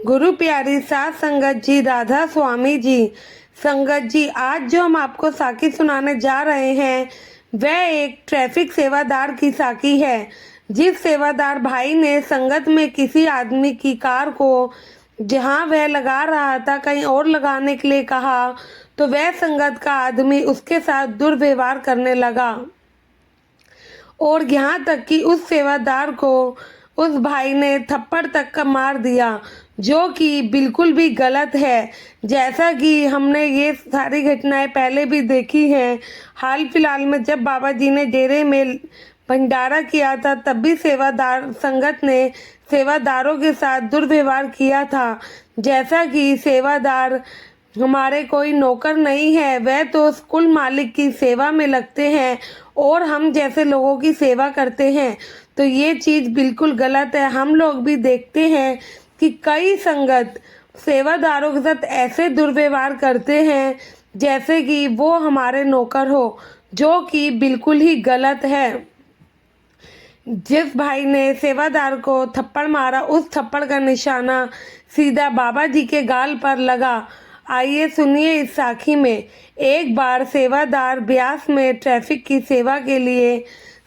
गुरु प्यारी साथ संगत जी, राधा स्वामी जी। संगत जी, आज जो हम आपको साखी सुनाने जा रहे हैं वह एक ट्रैफिक सेवादार की साखी है। जिस सेवादार भाई ने संगत में किसी आदमी की कार को जहां वह लगा रहा था कहीं और लगाने के लिए कहा तो वह संगत का आदमी उसके साथ दुर्व्यवहार करने लगा और यहाँ तक कि उस सेवादार को उस भाई ने थप्पड़ तक का मार दिया, जो कि बिल्कुल भी गलत है। जैसा कि हमने ये सारी घटनाएं पहले भी देखी हैं। हाल फिलहाल में जब बाबा जी ने डेरे में भंडारा किया था तब भी सेवादार संगत ने सेवादारों के साथ दुर्व्यवहार किया था। जैसा कि सेवादार हमारे कोई नौकर नहीं है, वह तो कुल मालिक की सेवा में लगते हैं और हम जैसे लोगों की सेवा करते हैं, तो ये चीज़ बिल्कुल गलत है। हम लोग भी देखते हैं कि कई संगत सेवादारों के साथ ऐसे दुर्व्यवहार करते हैं जैसे कि वो हमारे नौकर हो, जो कि बिल्कुल ही गलत है। जिस भाई ने सेवादार को थप्पड़ मारा उस थप्पड़ का निशाना सीधा बाबा जी के गाल पर लगा। आइए सुनिए इस साखी में। एक बार सेवादार ब्यास में ट्रैफिक की सेवा के लिए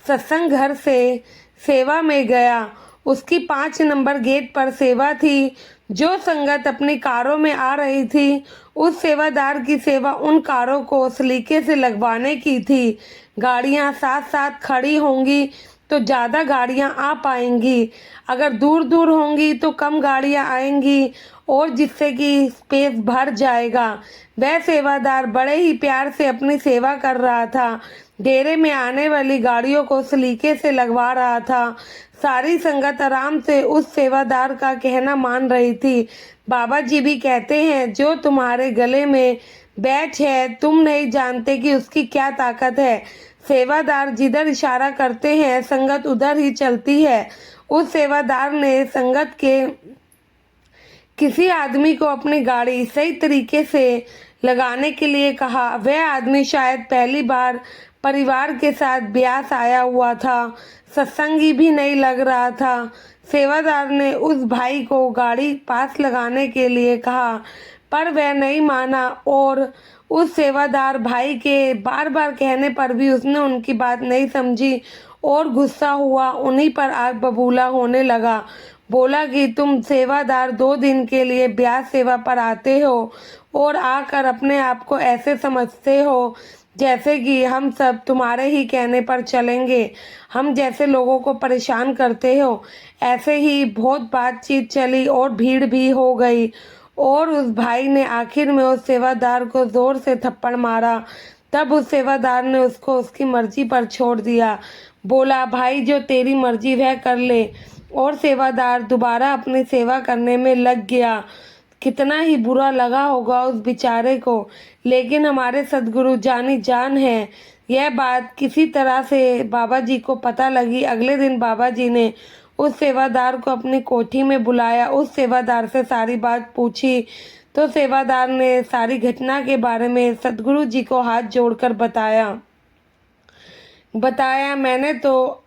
सत्संग घर से सेवा में गया। उसकी 5 नंबर गेट पर सेवा थी। जो संगत अपनी कारों में आ रही थी उस सेवादार की सेवा उन कारों को सलीके से लगवाने की थी। गाड़ियां साथ साथ खड़ी होंगी तो ज़्यादा गाड़ियां आ पाएंगी, अगर दूर दूर होंगी तो कम गाड़ियां आएंगी और जिससे कि स्पेस भर जाएगा। वह सेवादार बड़े ही प्यार से अपनी सेवा कर रहा था। डेरे में आने वाली गाड़ियों को सलीके से लगवा रहा था। सारी संगत आराम से उस सेवादार का कहना मान रही थी। बाबा जी भी कहते हैं, जो तुम्हारे गले में बैच है तुम नहीं जानते कि उसकी क्या ताकत है। सेवादार जिधर इशारा करते हैं संगत उधर ही चलती है। उस सेवादार ने संगत के किसी आदमी को अपनी गाड़ी सही तरीके से लगाने के लिए कहा। वह आदमी शायद पहली बार परिवार के साथ ब्यास आया हुआ था, सत्संगी भी नहीं लग रहा था। सेवादार ने उस भाई को गाड़ी पास लगाने के लिए कहा पर वह नहीं माना और उस सेवादार भाई के बार बार कहने पर भी उसने उनकी बात नहीं समझी और गुस्सा हुआ उन्हीं पर आग बबूला होने लगा। बोला कि तुम सेवादार 2 दिन के लिए ब्यास सेवा पर आते हो और आकर अपने आप को ऐसे समझते हो जैसे कि हम सब तुम्हारे ही कहने पर चलेंगे, हम जैसे लोगों को परेशान करते हो। ऐसे ही बहुत बातचीत चली और भीड़ भी हो गई और उस भाई ने आखिर में उस सेवादार को जोर से थप्पड़ मारा। तब उस सेवादार ने उसको उसकी मर्जी पर छोड़ दिया। बोला, भाई जो तेरी मर्जी वह कर ले, और सेवादार दोबारा अपनी सेवा करने में लग गया। कितना ही बुरा लगा होगा उस बेचारे को, लेकिन हमारे सदगुरु जानी जान है। यह बात किसी तरह से बाबा जी को पता लगी। अगले दिन बाबा जी ने उस सेवादार को अपनी कोठी में बुलाया। उस सेवादार से सारी बात पूछी तो सेवादार ने सारी घटना के बारे में सदगुरु जी को हाथ जोड़कर बताया मैंने तो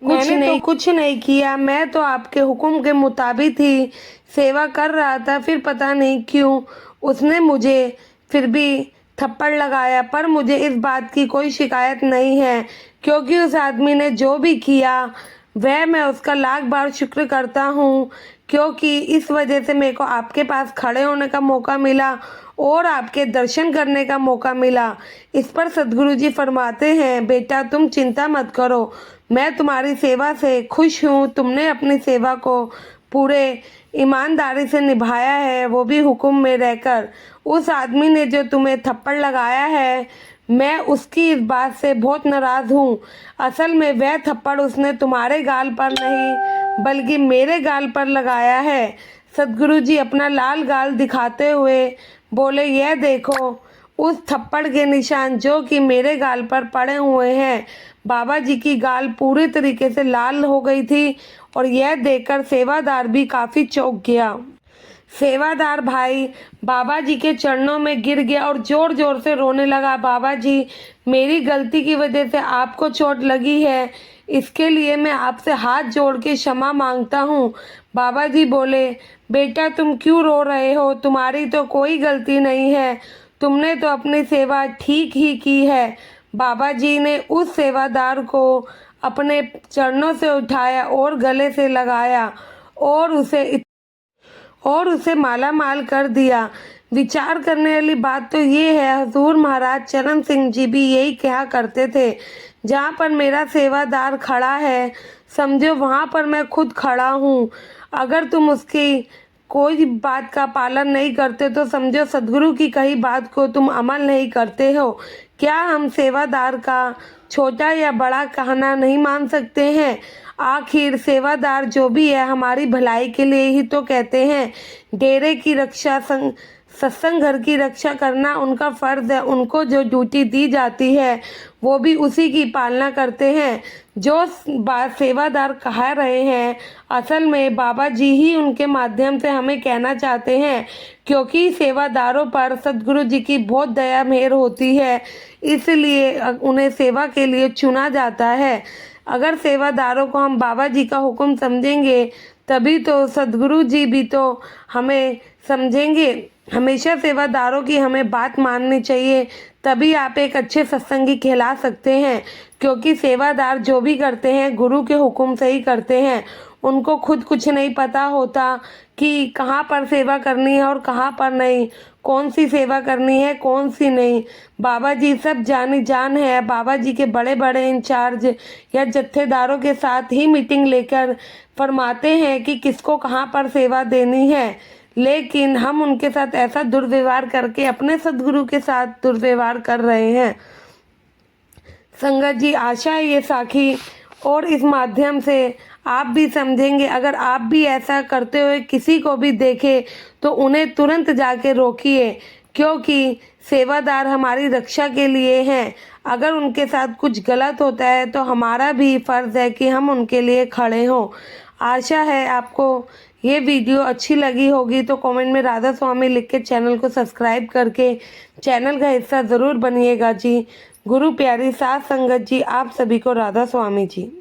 कुछ नहीं किया, मैं तो आपके हुक्म के मुताबिक ही सेवा कर रहा था। फिर पता नहीं क्यों उसने मुझे फिर भी थप्पड़ लगाया, पर मुझे इस बात की कोई शिकायत नहीं है क्योंकि उस आदमी ने जो भी किया वह मैं उसका लाख बार शुक्र करता हूँ, क्योंकि इस वजह से मेरे को आपके पास खड़े होने का मौका मिला और आपके दर्शन करने का मौका मिला। इस पर सदगुरु जी फरमाते हैं, बेटा तुम चिंता मत करो, मैं तुम्हारी सेवा से खुश हूँ। तुमने अपनी सेवा को पूरे ईमानदारी से निभाया है, वो भी हुक्म में रहकर। उस आदमी ने जो तुम्हें थप्पड़ लगाया है, मैं उसकी इस बात से बहुत नाराज़ हूँ। असल में वह थप्पड़ उसने तुम्हारे गाल पर नहीं बल्कि मेरे गाल पर लगाया है। सदगुरु जी अपना लाल गाल दिखाते हुए बोले, यह देखो उस थप्पड़ के निशान जो कि मेरे गाल पर पड़े हुए हैं। बाबा जी की गाल पूरी तरीके से लाल हो गई थी और यह देखकर सेवादार भी काफ़ी चौंक गया। सेवादार भाई बाबा जी के चरणों में गिर गया और जोर जोर से रोने लगा। बाबा जी, मेरी गलती की वजह से आपको चोट लगी है, इसके लिए मैं आपसे हाथ जोड़ के क्षमा मांगता हूँ। बाबा जी बोले, बेटा तुम क्यों रो रहे हो, तुम्हारी तो कोई गलती नहीं है, तुमने तो अपनी सेवा ठीक ही की है। बाबा जी ने उस सेवादार को अपने चरणों से उठाया और गले से लगाया और उसे माला माल कर दिया। विचार करने वाली बात तो ये है, हजूर महाराज चरण सिंह जी भी यही कहा करते थे, जहाँ पर मेरा सेवादार खड़ा है समझो वहाँ पर मैं खुद खड़ा हूँ। अगर तुम उसकी कोई बात का पालन नहीं करते तो समझो सदगुरु की कही बात को तुम अमल नहीं करते हो। क्या हम सेवादार का छोटा या बड़ा कहना नहीं मान सकते हैं? आखिर सेवादार जो भी है हमारी भलाई के लिए ही तो कहते हैं। डेरे की रक्षा सत्संग घर की रक्षा करना उनका फर्ज है। उनको जो ड्यूटी दी जाती है वो भी उसी की पालना करते हैं। जो बात सेवादार कह रहे हैं असल में बाबा जी ही उनके माध्यम से हमें कहना चाहते हैं, क्योंकि सेवादारों पर सदगुरु जी की बहुत दया मेहर होती है, इसलिए उन्हें सेवा के लिए चुना जाता है। अगर सेवादारों को हम बाबा जी का हुक्म समझेंगे तभी तो सदगुरु जी भी तो हमें समझेंगे। हमेशा सेवादारों की हमें बात माननी चाहिए, तभी आप एक अच्छे सत्संगी कहला सकते हैं, क्योंकि सेवादार जो भी करते हैं गुरु के हुक्म से ही करते हैं। उनको खुद कुछ नहीं पता होता कि कहाँ पर सेवा करनी है और कहाँ पर नहीं, कौन सी सेवा करनी है कौन सी नहीं। बाबा जी सब जानी जान है। बाबा जी के बड़े बड़े इंचार्ज या जत्थेदारों के साथ ही मीटिंग लेकर फरमाते हैं कि किसको कहाँ पर सेवा देनी है, लेकिन हम उनके साथ ऐसा दुर्व्यवहार करके अपने सदगुरु के साथ दुर्व्यवहार कर रहे हैं। संगत जी, आशा है ये साखी और इस माध्यम से आप भी समझेंगे। अगर आप भी ऐसा करते हुए किसी को भी देखे तो उन्हें तुरंत जाके रोकिए, क्योंकि सेवादार हमारी रक्षा के लिए हैं। अगर उनके साथ कुछ गलत होता है तो हमारा भी फ़र्ज़ है कि हम उनके लिए खड़े हों। आशा है आपको ये वीडियो अच्छी लगी होगी, तो कमेंट में राधा स्वामी लिख के चैनल को सब्सक्राइब करके चैनल का हिस्सा ज़रूर बनिएगा जी। गुरु प्यारी साथ संगत जी, आप सभी को राधा स्वामी जी।